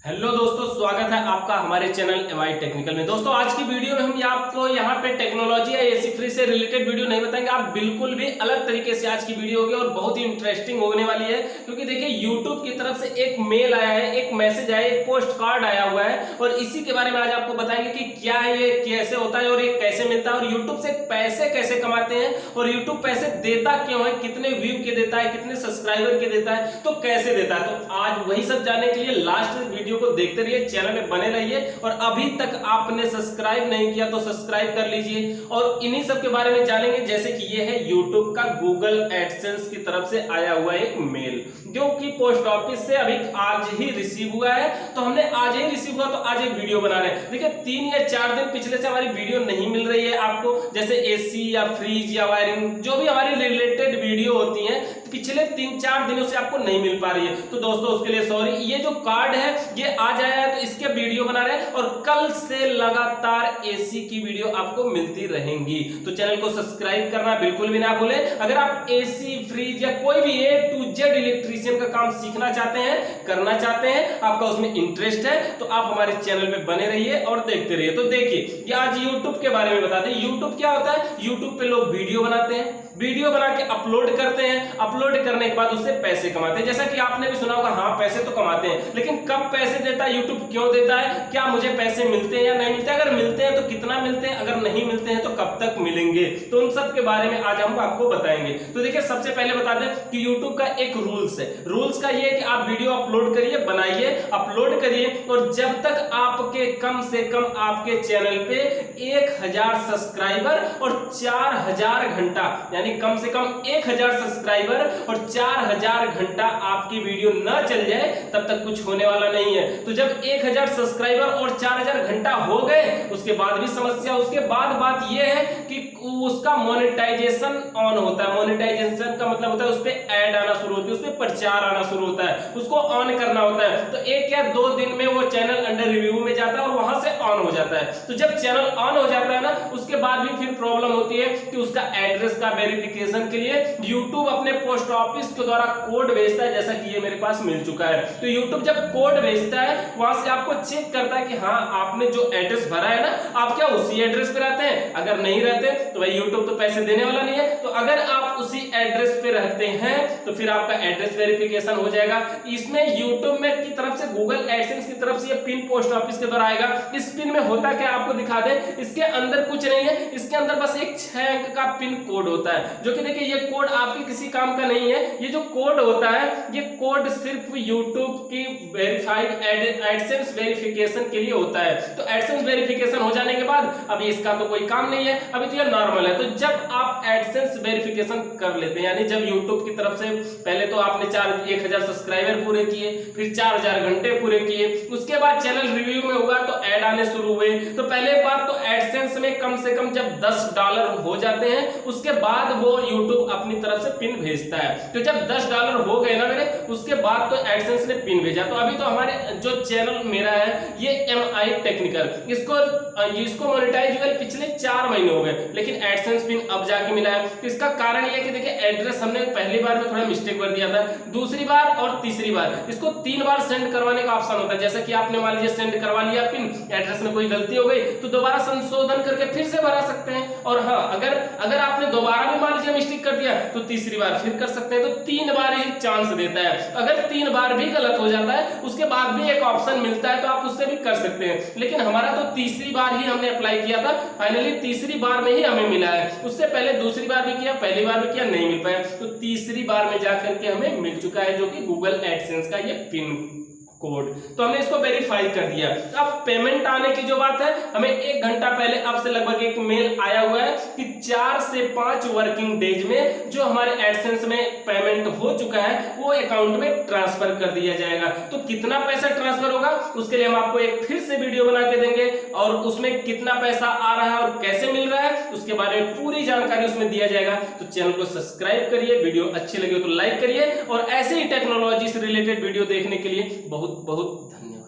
Hello दोस्तों, स्वागत है आपका हमारे चैनल एमआई टेक्निकल में। दोस्तों आज की वीडियो में हम आपको यहाँ पे टेक्नोलॉजी या एसी फ्रिज से रिलेटेड वीडियो नहीं बताएंगे। आप बिल्कुल भी अलग तरीके से आज की वीडियो होगी और बहुत ही इंटरेस्टिंग होने वाली है, क्योंकि देखिए यूट्यूब की तरफ से एक मेल आया है, एक मैसेज आया है, एक पोस्ट कार्ड आया हुआ है और इसी के बारे में आज आपको बताएंगे कि क्या है, ये कैसे होता है और ये कैसे मिलता है और यूट्यूब से पैसे कैसे कमाते हैं और यूट्यूब पैसे देता क्यों है, कितने व्यू के देता है, कितने सब्सक्राइबर के देता है, तो कैसे देता है। तो आज वही सब जानने के लिए लास्ट वीडियो को देखते रहिए, चैनल में बने रहिए और अभी तक आपने सब्सक्राइब नहीं किया तो सब्सक्राइब कर लीजिए और इन्हीं सब के बारे में जानेंगे। जैसे कि ये है YouTube का गूगल एडसेंस की तरफ से आया हुआ एक मेल, जो कि पोस्ट ऑफिस से अभी आज ही रिसीव हुआ है। तो हमने आज ही रिसीव हुआ तो आज एक वीडियो बना रहे हैं। देखिए 3 या 4 दिन पिछले से हमारी वीडियो नहीं मिल रही है आपको, जैसे एसी या फ्रिज या वायरिंग जो भी हमारी रिलेटेड वीडियो होती है पिछले 3-4 दिनों से आपको नहीं मिल पा रही है। तो दोस्तों उसके लिए सॉरी। ये जो कार्ड है ये आज आया है तो इसके वीडियो बना रहे हैं और कल से लगातार एसी की वीडियो आपको मिलती रहेंगी। तो चैनल को सब्सक्राइब करना बिल्कुल भी ना भूलें। अगर आप एसी फ्रिज या कोई भी A to Z इलेक्ट्रीशियन का काम सीखना चाहते हैं, करना चाहते हैं, आपका उसमें इंटरेस्ट है तो आप हमारे चैनल में बने रहिए और देखते रहिए। तो देखिए ये आज यूट्यूब के बारे में बताते हैं। यूट्यूब क्या होता है, यूट्यूब पे लोग वीडियो बनाते हैं, वीडियो बना के अपलोड करते हैं, अपलोड करने के बाद उससे पैसे कमाते हैं। जैसा कि आपने भी सुना होगा, हाँ पैसे तो कमाते हैं, लेकिन कब पैसे देता है यूट्यूब, क्यों देता है, क्या मुझे पैसे मिलते हैं या नहीं मिलते, अगर मिलते हैं तो कितना मिलते हैं, अगर नहीं मिलते हैं तो कब तक मिलेंगे, तो उन सब के बारे में आज हम आपको बताएंगे। तो देखिए सबसे पहले बता दें कि यूट्यूब का एक रूल्स है। रूल्स का ये है कि आप वीडियो अपलोड करिए, बनाइए, अपलोड करिए और जब तक आपके कम से कम आपके चैनल पे 1000 सब्सक्राइबर और 4000 घंटा, यानी कम से कम 1000 सब्सक्राइबर और 4000 घंटा आपकी वीडियो ना चल जाए तब तक कुछ होने वाला नहीं है। तो जब 1000 सब्सक्राइबर और 4000 घंटा हो गए उसके बाद भी समस्या। उसके बाद बात यह है कि उसका मोनेटाइजेशन ऑन होता है। मोनेटाइजेशन का मतलब होता है उस पर ऐड आना शुरू होती है, उस पर प्रचार आना शुरू होता है, उसको ऑन करना होता है। तो 1 या 2 दिन में वो चैनल अंडर रिव्यू में जाता है और वहां से ऑन हो जाता है। तो जब चैनल ऑन हो जाता है ना, उसके बाद भी फिर प्रॉब्लम होती है कि उसका एड्रेस का वेरिफिकेशन के लिए यूट्यूब अपने पोस्ट ऑफिस के द्वारा कोड भेजता है, जैसा कि ये मेरे पास मिल चुका है। तो यूट्यूब जब कोड भेजता है वहां से आपको चेक करता है कि हाँ आपने जो एड्रेस भरा है ना, आप क्या उसी एड्रेस पे रहते हैं। अगर नहीं रहते तो भाई यूट्यूब तो पैसे देने वाला नहीं है। तो अगर आप उसी एड्रेस पे रहते हैं तो फिर आपका एड्रेस वेरिफिकेशन हो जाएगा। इसमें यूट्यूब में की तरफ से गूगल एडसेंस की तरफ से ये पिन पोस्ट ऑफिस के द्वारा आएगा। इस पिन में होता क्या आपको दिखा दे, इसके अंदर कुछ नहीं है, इसके अंदर बस एक 6 अंक का पिन कोड होता है, जो कि देखिए ये कोड आपके किसी काम का नहीं है। ये जो कोड होता है ये कोड सिर्फ यूट्यूब की वेरीफाइड एडसेंस वेरिफिकेशन के लिए होता है। तो एडसेंस वेरिफिकेशन हो जाने के बाद अभी इसका तो कोई काम नहीं है, अभी तो ये नॉर्मल है। तो जब आप एडसेंस वेरिफिकेशन कर लेते हैं, यानी जब यूट्यूब की तरफ से पहले तो आपने 1000 सब्सक्राइबर पूरे किए, फिर 4000 घंटे पूरे किए, उसके बाद चैनल रिव्यू में हुआ तो ऐड आने शुरू हुए। तो पहले बात तो एडसेंस में कम से कम जब $10 हो जाते हैं उसके बाद वो यूट्यूब अपनी तरफ से पिन भेजता है। तो जब $10 हो गए ना मेरे, उसके बाद तो एडसेंस ने पिन भेजा। तो अभी तो हमारे जो चैनल मेरा है ये एमआई टेक्निकल, इसको मोनेटाइज हुए पिछले 4 महीने हो गए, लेकिन एडसेंस पिन अब जाके मिला है। तो इसका कारण ये है कि देखिए एड्रेस हमने पहली बार में थोड़ा मिस्टेक कर दिया था, दूसरी बार और तीसरी बार इसको 3 बार सेंड करवाने का ऑप्शन होता है। जैसे कि आपने मान लीजिए सेंड करवा लिया पिन, एड्रेस में कोई गलती हो गई तो दोबारा संशोधन करके फिर से भरा सकते हैं। और हाँ अगर आपने दोबारा भी मान लीजिए मिस्टेक कर दिया तो तीसरी बार फिर कर सकते हैं। तो 3 बार ही चांस देता है। अगर 3 बार भी गलत हो जाता है उसके बाद भी एक ऑप्शन मिलता है तो आप उससे भी कर सकते हैं। लेकिन हमारा तो तीसरी बार ही हमने अप्लाई किया था, फाइनली तीसरी बार में ही हमें मिला है। उससे पहले दूसरी बार भी किया, पहली बार भी किया, नहीं मिल पाया। तो तीसरी बार में जाकर के हमें मिल चुका है, जो कि गूगल एडसेंस का ये पिन कोड। तो हमने इसको वेरीफाई कर दिया। अब पेमेंट आने की जो बात है, हमें 1 घंटा पहले अब से लगभग एक मेल आया हुआ है कि 4 से 5 वर्किंग डेज में जो हमारे एडसेंस में पेमेंट हो चुका है वो अकाउंट में ट्रांसफर कर दिया जाएगा। तो कितना पैसा ट्रांसफर होगा उसके लिए हम आपको एक फिर से वीडियो बना के देंगे और उसमें कितना पैसा आ रहा है और कैसे मिल रहा है उसके बारे में पूरी जानकारी उसमें दिया जाएगा। तो चैनल को सब्सक्राइब करिए, वीडियो अच्छी लगी हो तो लाइक करिए और ऐसे ही टेक्नोलॉजी से रिलेटेड वीडियो देखने के लिए बहुत बहुत धन्यवाद।